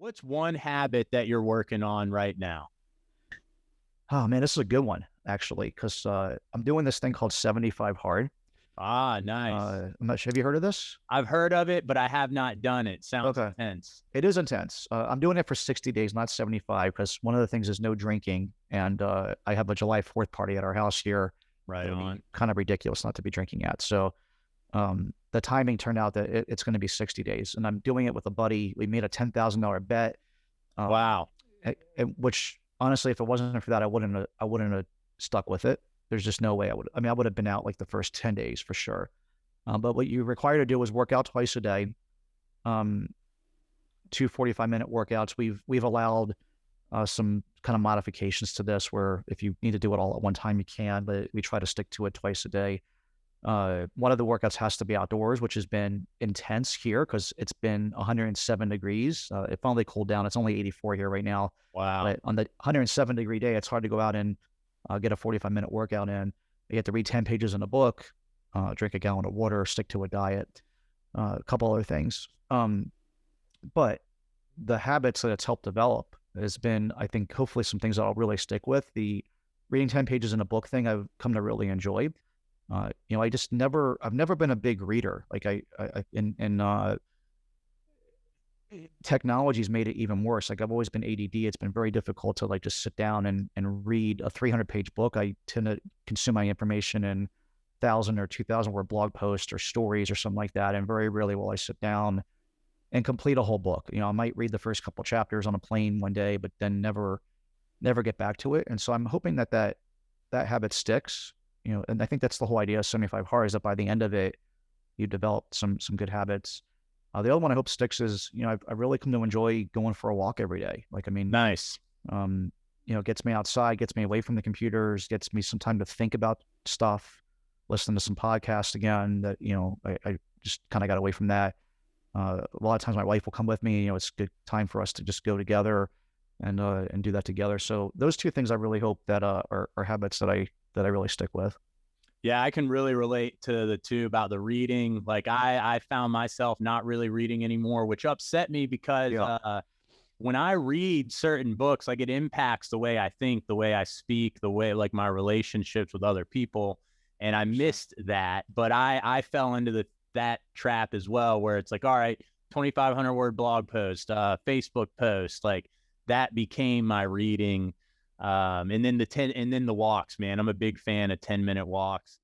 What's one habit that you're working on right now? Oh man, this is a good one actually, because I'm doing this thing called 75 hard. Ah, nice. I'm not sure. Have you heard of this? I've heard of it, but I have not done it. Sounds Okay, intense. it is intense. I'm doing it for 60 days, not 75, because one of the things is no drinking, and I have a July 4th party at our house here. Right That would be on. kind of ridiculous not to be drinking at. So the timing turned out that it's going to be 60 days, and I'm doing it with a buddy. We made a $10,000 bet, um, Wow. which honestly, if it wasn't for that, I wouldn't have stuck with it. There's just no way I would. I mean, I would have been out like the first 10 days for sure. But what you're required to do is work out twice a day, um, two 45-minute workouts. We've allowed some kind of modifications to this where if you need to do it all at one time, you can, but we try to stick to it twice a day. One of the workouts has to be outdoors, which has been intense here because it's been 107 degrees. It finally cooled down. It's only 84 here right now. Wow. But on the 107-degree day, it's hard to go out and get a 45-minute workout in. You have to read 10 pages in a book, drink a gallon of water, stick to a diet, a couple other things. But the habits that it's helped develop has been, I think, hopefully some things that I'll really stick with. The reading 10 pages in a book thing I've come to really enjoy. I've never been a big reader. Like technology's made it even worse. Like I've always been ADD. It's been very difficult to like just sit down and read a 300-page book. I tend to consume my information in 1,000 or 2,000 word blog posts or stories or something like that. And very rarely will I sit down and complete a whole book. I might read the first couple chapters on a plane one day, but then never get back to it. And so I'm hoping that habit sticks. And I think that's the whole idea of 75 hard is that by the end of it, you develop some good habits. The other one I hope sticks is, I really come to enjoy going for a walk every day. Like, I mean, Nice. it gets me outside, gets me away from the computers, gets me some time to think about stuff, listen to some podcasts again that, I just kind of got away from that. A lot of times my wife will come with me, it's a good time for us to just go together and do that together. So those two things I really hope that, are habits that I really stick with. Yeah, I can really relate to the two about the reading. Like I found myself not really reading anymore, which upset me because Yeah. when I read certain books, like it impacts the way I think, the way I speak, the way like my relationships with other people. And I missed that, but I fell into that trap as well, where it's like, all right, 2,500 word blog post, Facebook post, like that became my reading. And then the walks, man. I'm a big fan of 10-minute walks.